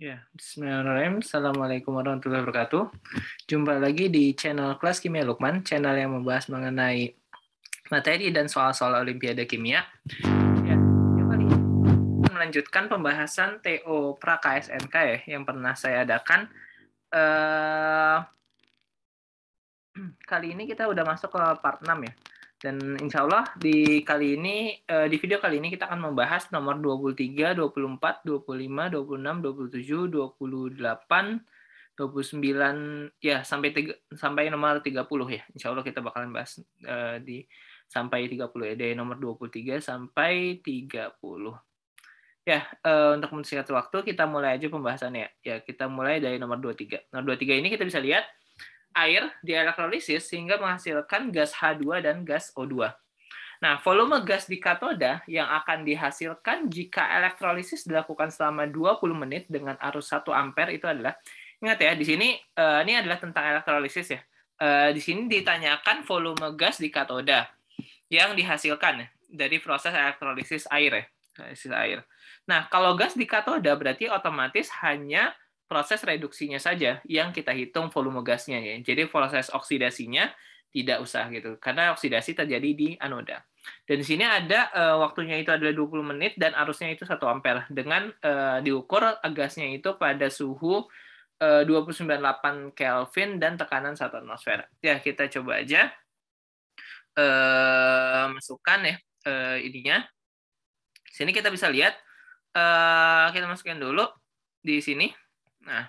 Ya, bismillahirrahmanirrahim. Assalamualaikum warahmatullahi wabarakatuh. Jumpa lagi di channel Kelas Kimia Lukman, channel yang membahas mengenai materi dan soal-soal Olimpiade Kimia. Ya, video kali ini melanjutkan pembahasan TO Pra KSNK ya, yang pernah saya adakan. Kali ini kita udah masuk ke part 6 ya. Dan insya Allah di video kali ini kita akan membahas nomor 23, 24, 25, 26, 27, 28, 29 ya sampai nomor 30 ya. Insya Allah kita bakalan bahas sampai 30 ya, dari nomor 23 sampai 30. Ya, untuk mempersingkat waktu kita mulai aja pembahasannya. Ya, kita mulai dari nomor 23. Nomor 23 ini kita bisa lihat air dielektrolisis sehingga menghasilkan gas H2 dan gas O2. Nah, volume gas di katoda yang akan dihasilkan jika elektrolisis dilakukan selama 20 menit dengan arus 1 ampere itu adalah, ingat ya, di sini ini adalah tentang elektrolisis ya. Di sini ditanyakan volume gas di katoda yang dihasilkan dari proses elektrolisis air ya. Nah, kalau gas di katoda berarti otomatis hanya proses reduksinya saja yang kita hitung volume gasnya ya. Jadi proses oksidasinya tidak usah gitu, karena oksidasi terjadi di anoda. Dan di sini ada waktunya itu adalah 20 menit dan arusnya itu 1 ampere dengan diukur gasnya itu pada suhu 298 Kelvin dan tekanan 1 atmosfer. Ya, kita coba aja masukkan ya ininya. Di sini kita bisa lihat, kita masukkan dulu di sini. Nah,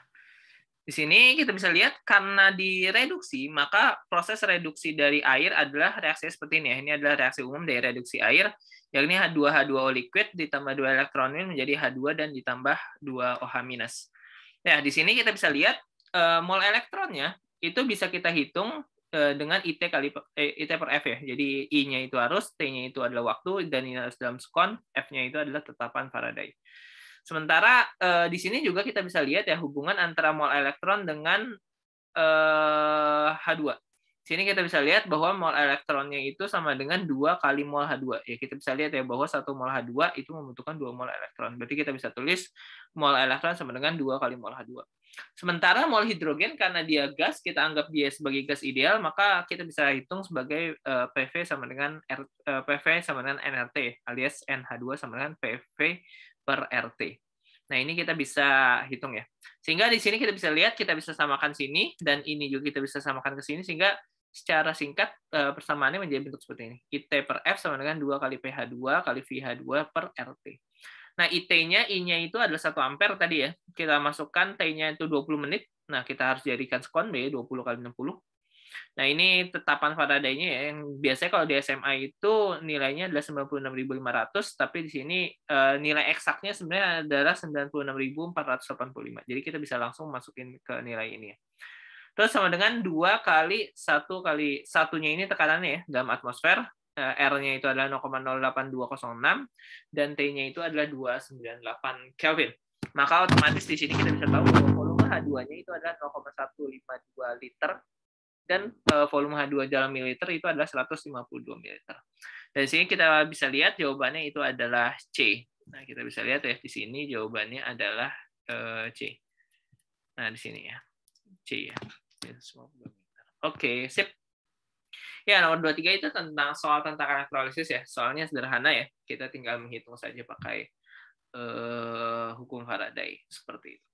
di sini kita bisa lihat karena direduksi, maka proses reduksi dari air adalah reaksi seperti ini ya. Ini adalah reaksi umum dari reduksi air, yakni H2O liquid ditambah 2 elektronin menjadi H2 dan ditambah 2 OH-. Nah, di sini kita bisa lihat mol elektronnya itu bisa kita hitung dengan IT per F ya. Jadi I-nya itu arus, T-nya itu adalah waktu, dan ini arus dalam sekon, F-nya itu adalah tetapan Faraday. Sementara di sini juga kita bisa lihat ya hubungan antara mol elektron dengan H2. Di sini kita bisa lihat bahwa mol elektronnya itu sama dengan 2 kali mol H2. Ya, kita bisa lihat ya bahwa 1 mol H2 itu membutuhkan 2 mol elektron. Berarti kita bisa tulis mol elektron sama dengan 2 kali mol H2. Sementara mol hidrogen karena dia gas, kita anggap dia sebagai gas ideal, maka kita bisa hitung sebagai PV sama dengan nRT alias NH2 sama dengan PV per RT. Nah, ini kita bisa hitung ya. Sehingga di sini kita bisa lihat, kita bisa samakan sini, dan ini juga kita bisa samakan ke sini, sehingga secara singkat persamaannya menjadi bentuk seperti ini. IT per F sama dengan 2 kali PH2 kali VH2 per RT. Nah, IT-nya, I-nya itu adalah 1 ampere tadi ya. Kita masukkan T-nya itu 20 menit. Nah, kita harus jadikan sekon B, 20 kali 60. Nah, ini tetapan Faraday-nya ya, yang biasanya kalau di SMA itu nilainya adalah 96.500, tapi di sini nilai eksaknya sebenarnya adalah 96.485. Jadi kita bisa langsung masukin ke nilai ini ya. Terus sama dengan 2 kali 1 kali satunya ini tekanannya ya, dalam atmosfer. R-nya itu adalah 0,08206 dan T-nya itu adalah 298 Kelvin. Maka otomatis di sini kita bisa tahu bahwa volume H2-nya itu adalah 0,152 liter dan volume H2 dalam mililiter itu adalah 152 mililiter. Dari sini kita bisa lihat jawabannya itu adalah C. Nah, kita bisa lihat ya di sini jawabannya adalah C. Nah, di sini ya. C ya. Oke, sip. Ya, nomor 23 itu soal tentang elektrolisis ya. Soalnya sederhana ya. Kita tinggal menghitung saja pakai hukum Faraday seperti itu.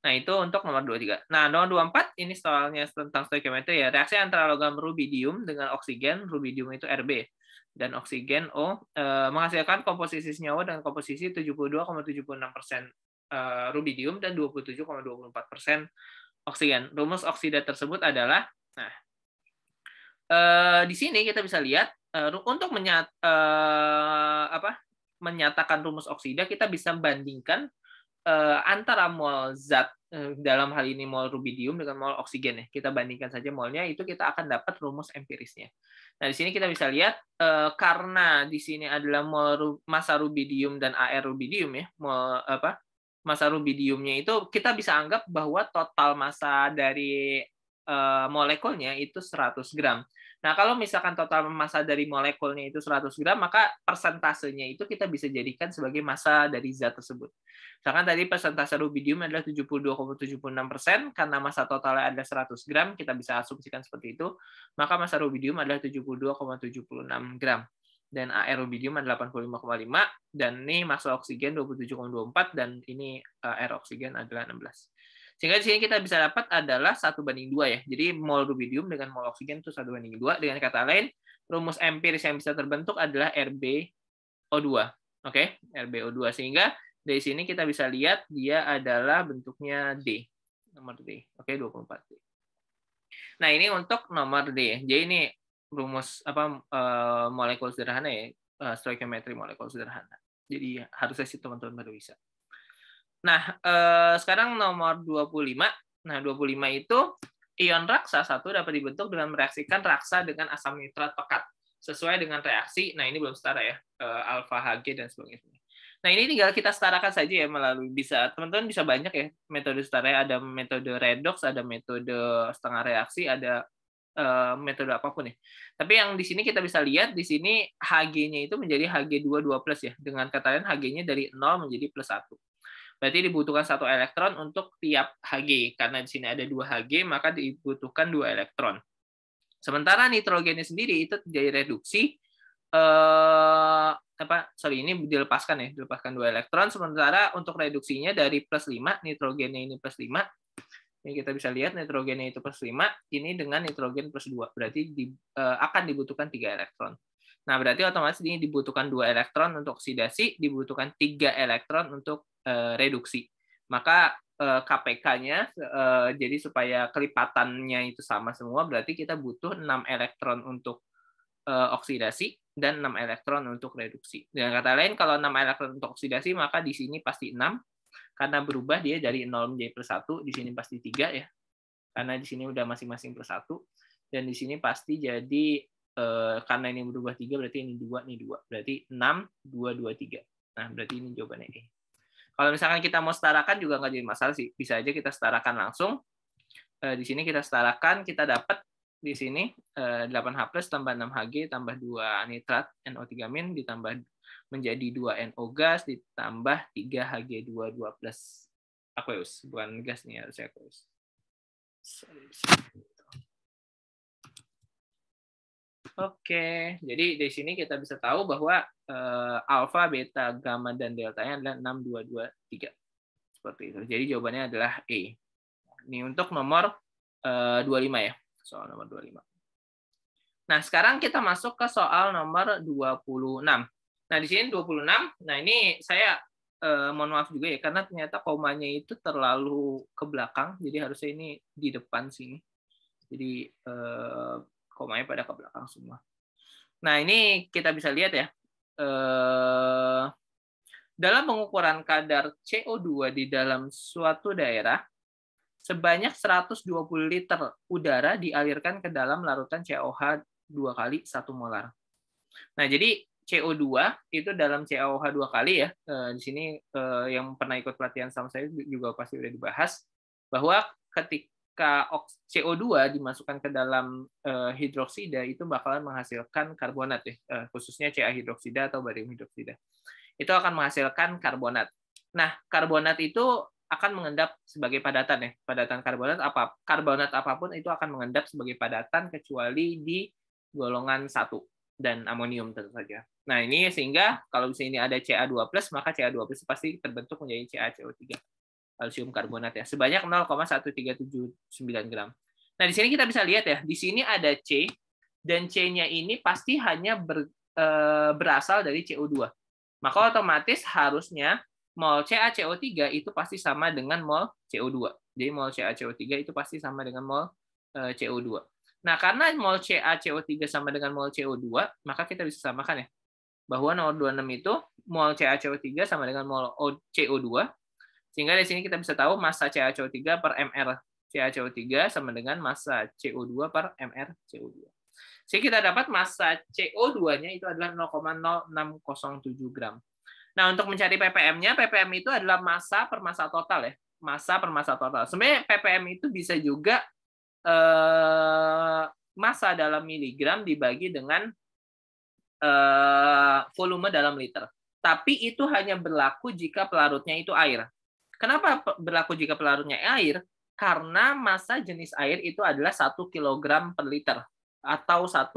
Nah, itu untuk nomor 23. Nah, nomor 24 ini soalnya tentang stoikiometri ya. Reaksi antara logam rubidium dengan oksigen, rubidium itu Rb, dan oksigen O, menghasilkan komposisi senyawa dengan komposisi 72,76% rubidium dan 27,24% oksigen. Rumus oksida tersebut adalah, nah, di sini kita bisa lihat untuk menyatakan rumus oksida kita bisa bandingkan antara mol zat dalam hal ini mol rubidium dengan mol oksigen ya. Kita bandingkan saja molnya, itu kita akan dapat rumus empirisnya. Nah, di sini kita bisa lihat karena di sini adalah massa rubidium dan AR rubidium ya, massa rubidiumnya itu kita bisa anggap bahwa total massa dari molekulnya itu 100 gram. Nah, kalau misalkan total massa dari molekulnya itu 100 gram, maka persentasenya itu kita bisa jadikan sebagai massa dari zat tersebut. Misalkan tadi persentase rubidium adalah 72,76%, karena massa totalnya ada 100 gram, kita bisa asumsikan seperti itu, maka massa rubidium adalah 72,76 gram. Dan AR rubidium adalah 85,5, dan ini massa oksigen 27,24, dan ini air oksigen adalah 16. Sehingga di sini kita bisa dapat adalah 1:2 ya. Jadi mol rubidium dengan mol oksigen itu 1:2. Dengan kata lain, rumus empiris yang bisa terbentuk adalah RbO2. Oke, RbO2. Sehingga dari sini kita bisa lihat dia adalah bentuknya D. Nomor D. Oke, 24D. Nah, ini untuk nomor D. Jadi ini rumus molekul sederhana ya, stoichiometry molekul sederhana. Jadi harusnya sih teman-teman baru bisa. Nah, sekarang nomor 25. Nah, 25 itu ion raksa 1 dapat dibentuk dengan mereaksikan raksa dengan asam nitrat pekat sesuai dengan reaksi. Nah, ini belum setara ya, alfa Hg dan sebagainya. Nah, ini tinggal kita setarakan saja ya melalui teman-teman bisa banyak ya metode setara, ada metode redox, ada metode setengah reaksi, ada metode apapun ya. Tapi yang di sini kita bisa lihat di sini Hg-nya itu menjadi Hg22+ ya. Dengan kata lain Hg-nya dari 0 menjadi +1. Berarti dibutuhkan 1 elektron untuk tiap Hg. Karena di sini ada 2 Hg, maka dibutuhkan 2 elektron. Sementara nitrogennya sendiri itu terjadi reduksi. Ini dilepaskan ya, dilepaskan 2 elektron. Sementara untuk reduksinya dari +5, nitrogennya ini +5. Ini kita bisa lihat nitrogennya itu +5, ini dengan nitrogen +2. Berarti akan dibutuhkan 3 elektron. Nah, berarti otomatis ini dibutuhkan 2 elektron untuk oksidasi, dibutuhkan 3 elektron untuk reduksi. Maka KPK-nya, jadi supaya kelipatannya itu sama semua, berarti kita butuh 6 elektron untuk oksidasi dan 6 elektron untuk reduksi. Dengan kata lain, kalau 6 elektron untuk oksidasi, maka di sini pasti 6, karena berubah dia dari 0 menjadi +1, di sini pasti 3 ya, karena di sini udah masing-masing +1, dan di sini pasti jadi karena ini berubah 3, berarti ini 2, ini 2. Berarti 6, 2, 2, 3. Nah, berarti ini jawabannya E. Kalau misalkan kita mau setarakan juga nggak jadi masalah sih. Bisa aja kita setarakan langsung. Di sini kita setarakan, kita dapat di sini 8H+ tambah 6Hg tambah 2 nitrat NO3- ditambah menjadi 2 NO gas ditambah 3 Hg22+ aqueous. Bukan gas nih, harusnya aqueous. Oke, jadi di sini kita bisa tahu bahwa alfa, beta, gamma, dan deltanya adalah 6, 2, 2, 3. Seperti itu. Jadi jawabannya adalah E. Ini untuk nomor 25 ya. Soal nomor 25. Nah, sekarang kita masuk ke soal nomor 26. Nah, di sini 26. Nah, ini saya mohon maaf juga ya, karena ternyata komanya itu terlalu ke belakang. Jadi harusnya ini di depan sini. Jadi komanya pada ke belakang semua. Nah, ini kita bisa lihat ya. Dalam pengukuran kadar CO2 di dalam suatu daerah, sebanyak 120 liter udara dialirkan ke dalam larutan CaOH 2 kali 1 molar. Nah, jadi CO2 itu dalam CaOH 2 kali ya. Di sini yang pernah ikut pelatihan sama saya juga pasti sudah dibahas bahwa ketika CO2 dimasukkan ke dalam hidroksida itu bakalan menghasilkan karbonat ya, khususnya Ca hidroksida atau barium hidroksida. Itu akan menghasilkan karbonat. Nah, karbonat itu akan mengendap sebagai padatan ya. Padatan karbonat apapun itu akan mengendap sebagai padatan kecuali di golongan 1 dan amonium tentu saja. Nah, ini sehingga kalau misalnya ini ada Ca2+, maka Ca2+ pasti terbentuk menjadi CaCO3. Kalsium karbonat ya, sebanyak 0,1379 gram. Nah, di sini kita bisa lihat ya, di sini ada C, dan C-nya ini pasti hanya berasal dari CO2. Maka otomatis harusnya mol CaCO3 itu pasti sama dengan mol CO2. Jadi mol CaCO3 itu pasti sama dengan mol CO2. Nah, karena mol CaCO3 sama dengan mol CO2, maka kita bisa samakan ya, bahwa nomor 26 itu mol CaCO3 sama dengan mol CO2, sehingga di sini kita bisa tahu massa CaCO3 per mR CaCO3 sama dengan massa CO2 per mR CO2. Sehingga kita dapat massa CO2-nya itu adalah 0,0607 gram. Nah, untuk mencari ppm-nya, ppm itu adalah massa per massa total ya. Massa per massa total. Sebenarnya ppm itu bisa juga massa dalam miligram dibagi dengan volume dalam liter. Tapi itu hanya berlaku jika pelarutnya itu air. Kenapa berlaku jika pelarutnya air? Karena massa jenis air itu adalah 1 kg per liter atau 1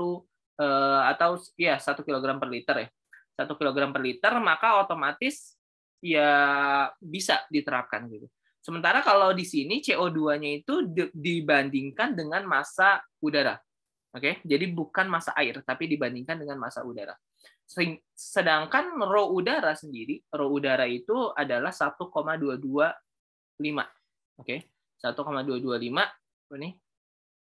kg per liter ya. 1 kg per liter, maka otomatis ya bisa diterapkan gitu. Sementara kalau di sini CO2-nya itu dibandingkan dengan massa udara. Oke, jadi bukan massa air, tapi dibandingkan dengan massa udara. Sedangkan rho udara sendiri, rho udara itu adalah 1,225. Oke, 1,225 ini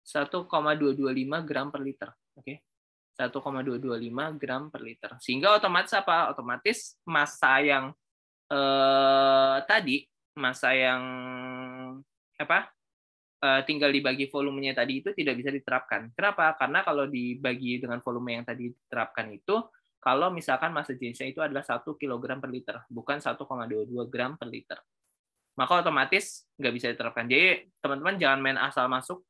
1,225 gram per liter. Oke, 1,225 gram per liter. Sehingga otomatis apa? Otomatis massa yang tadi, massa yang apa? Tinggal dibagi volumenya tadi itu tidak bisa diterapkan. Kenapa? Karena kalau dibagi dengan volume yang tadi diterapkan itu, kalau misalkan massa jenisnya itu adalah 1 kg per liter, bukan 1,22 gram per liter. Maka otomatis nggak bisa diterapkan. Jadi teman-teman jangan main asal masuk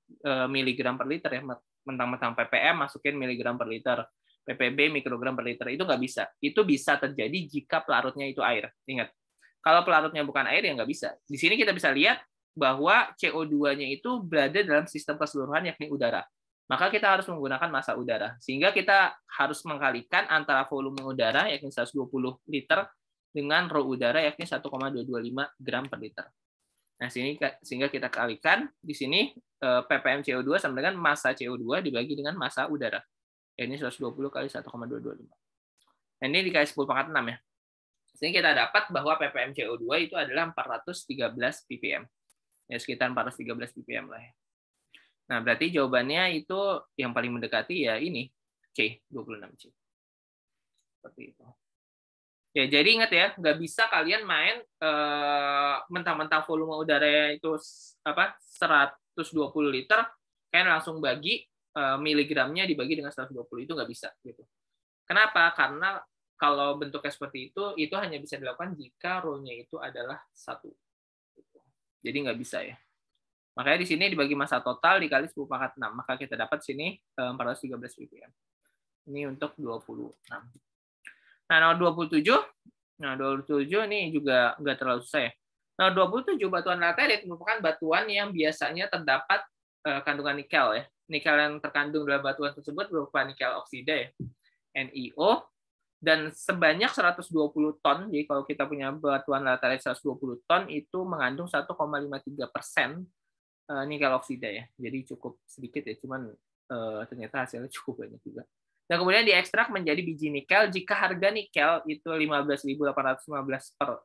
miligram per liter ya, mentang-mentang ppm masukin miligram per liter, ppb mikrogram per liter, itu nggak bisa. Itu bisa terjadi jika pelarutnya itu air. Ingat, kalau pelarutnya bukan air ya nggak bisa. Di sini kita bisa lihat bahwa CO2-nya itu berada dalam sistem keseluruhan yakni udara. Maka kita harus menggunakan massa udara. Sehingga kita harus mengkalikan antara volume udara yakni 120 liter dengan rho udara yakni 1,225 gram per liter. Nah, sehingga kita kalikan di sini ppm CO2 sama dengan massa CO2 dibagi dengan massa udara. Ini 120 kali 1,225. Nah, ini dikali 10⁻6 ya. Sehingga kita dapat bahwa ppm CO2 itu adalah 413 ppm. Ya, sekitar 413 ppm lah ya. Nah, berarti jawabannya itu yang paling mendekati ya ini, C, 26C. Seperti itu. Ya, jadi ingat ya, nggak bisa kalian main mentang-mentang volume udara itu 120 liter, kalian langsung bagi miligramnya dibagi dengan 120, itu nggak bisa. Gitu. Kenapa? Karena kalau bentuknya seperti itu hanya bisa dilakukan jika rho-nya itu adalah 1. Jadi nggak bisa ya. Makanya di sini dibagi massa total dikali 10⁻6. Maka kita dapat sini 413 ppm. Ini untuk 26. Nah, nomor 27. Nah, 27 ini juga nggak terlalu susah ya. Nah, 27 batuan laterit merupakan batuan yang biasanya terdapat kandungan nikel ya. Nikel yang terkandung dalam batuan tersebut berupa nikel oksida ya, NiO. Dan sebanyak 120 ton, jadi kalau kita punya batuan laterit 120 ton, itu mengandung 1,53% nikel oksida ya. Jadi cukup sedikit ya, cuman ternyata hasilnya cukup banyak juga. Dan kemudian diekstrak menjadi biji nikel jika harga nikel itu 15.815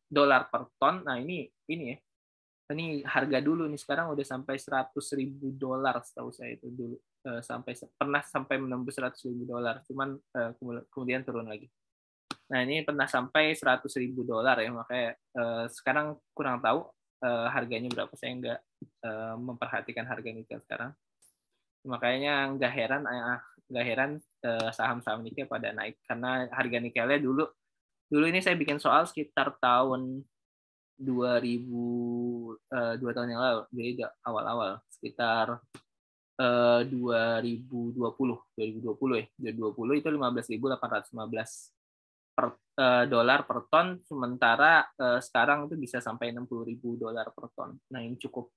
dolar per ton. Nah, ini ya. Ini harga dulu nih, sekarang udah sampai 100.000 dolar setahu saya itu dulu. Pernah sampai menembus 100.000 dolar, cuman kemudian turun lagi. Nah, ini pernah sampai 100.000 dolar ya, makanya sekarang kurang tahu harganya berapa. Saya nggak memperhatikan harga nikel sekarang. Makanya nggak heran saham-saham nikel pada naik karena harga nikelnya dulu ini saya bikin soal sekitar tahun 2 tahun yang lalu, jadi awal-awal sekitar 2020 ya. 2020 itu 15.815 dolar per ton, sementara sekarang itu bisa sampai 60.000 dolar per ton. Nah, ini cukup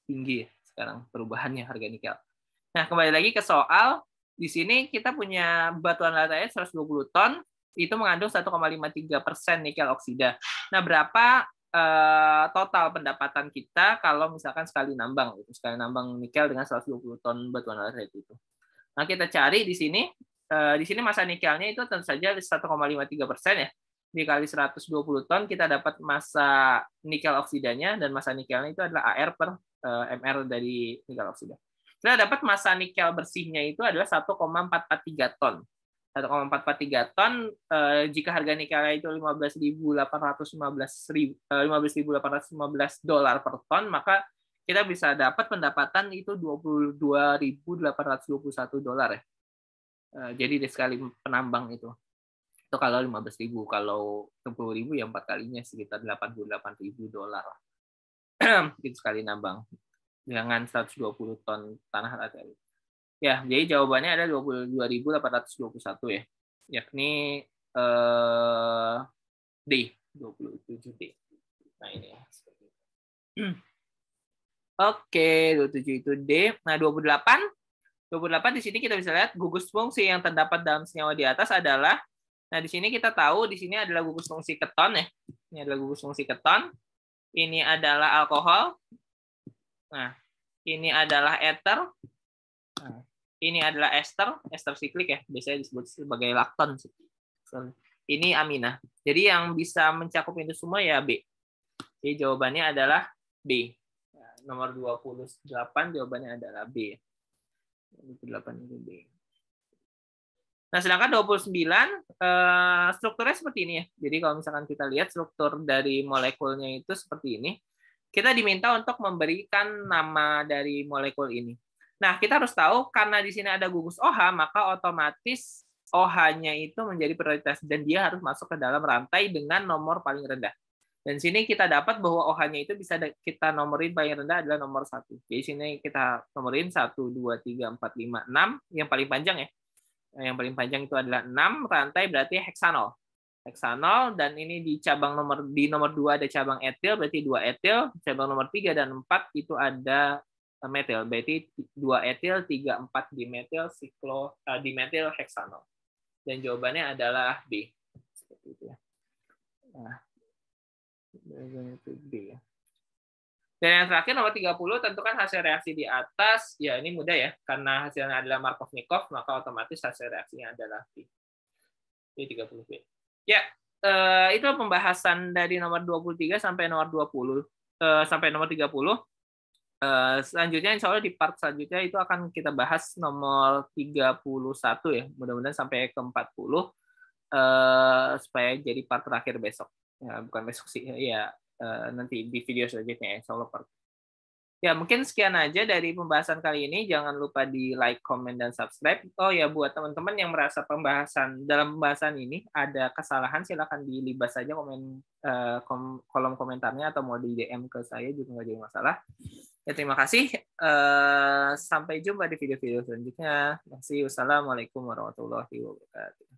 tinggi ya sekarang perubahannya harga nikel. Nah, kembali lagi ke soal. Di sini kita punya batuan laterit 120 ton, itu mengandung 1,53% nikel oksida. Nah, berapa total pendapatan kita kalau misalkan sekali nambang nikel dengan 120 ton batuan laterit itu. Nah, kita cari di sini. Di sini massa nikelnya itu tentu saja 1,53% ya. Dikali 120 ton, kita dapat massa nikel oksidanya, dan massa nikelnya itu adalah AR per MR dari nikel oksida. Kita dapat massa nikel bersihnya itu adalah 1,443 ton. 1,443 ton, jika harga nikelnya itu 15.815 dolar per ton, maka kita bisa dapat pendapatan itu 22.821 dolar ya. Jadi sekali penambang itu kalau 15.000, kalau 60.000 ya 4 kalinya sekitar 88.000 dolar itu sekali nambang dengan 120 ton tanah laterit. Ya, jadi jawabannya ada 22.821 ya. Yakni D, 27D. Nah, ini ya. Oke, 27 itu D. Nah, 28 di sini kita bisa lihat gugus fungsi yang terdapat dalam senyawa di atas adalah, nah di sini kita tahu di sini adalah gugus fungsi keton ya. Ini adalah gugus fungsi keton. Ini adalah alkohol. Nah, ini adalah ether. Nah, ini adalah ester siklik ya, biasanya disebut sebagai lakton. Ini amina. Jadi yang bisa mencakup itu semua ya B. Jadi jawabannya adalah B. Nah, nomor 28 jawabannya adalah B. 28 itu B. Nah, sedangkan 29 strukturnya seperti ini ya. Jadi kalau misalkan kita lihat struktur dari molekulnya itu seperti ini, kita diminta untuk memberikan nama dari molekul ini. Nah, kita harus tahu karena di sini ada gugus OH, maka otomatis OH-nya itu menjadi prioritas dan dia harus masuk ke dalam rantai dengan nomor paling rendah. Dan sini kita dapat bahwa OH-nya itu bisa kita nomorin paling rendah adalah nomor 1. Jadi sini kita nomorin 1, 2, 3, 4, 5, 6. Yang paling panjang ya. Yang paling panjang itu adalah 6 rantai, berarti heksanol. Heksanol, dan ini di cabang di nomor 2 ada cabang etil, berarti 2 etil. Cabang nomor 3 dan 4 itu ada metil, berarti 2 etil, 3, 4 dimetil, dimetil heksanol. Dan jawabannya adalah B. Seperti itu ya. Nah, itu B ya. Dan yang terakhir nomor 30, tentukan hasil reaksi di atas. Ya, ini mudah ya. Karena hasilnya adalah Markov-Nikov, maka otomatis hasil reaksinya adalah B. Ini 30B. Ya, itu pembahasan dari nomor 23 sampai nomor 20. Sampai nomor 30. Selanjutnya, insya Allah di part selanjutnya itu akan kita bahas nomor 31 ya. Mudah-mudahan sampai ke 40. Supaya jadi part terakhir besok. Ya, bukan besok sih. Ya, nanti di video selanjutnya insya Allah. Ya, mungkin sekian aja dari pembahasan kali ini. Jangan lupa di like, comment, dan subscribe. Oh ya, buat teman-teman yang merasa dalam pembahasan ini ada kesalahan, silakan dilibas saja kolom komentarnya atau mau di DM ke saya juga nggak jadi masalah. Ya, terima kasih. Sampai jumpa di video-video selanjutnya. Terima kasih. Wassalamualaikum warahmatullahi wabarakatuh.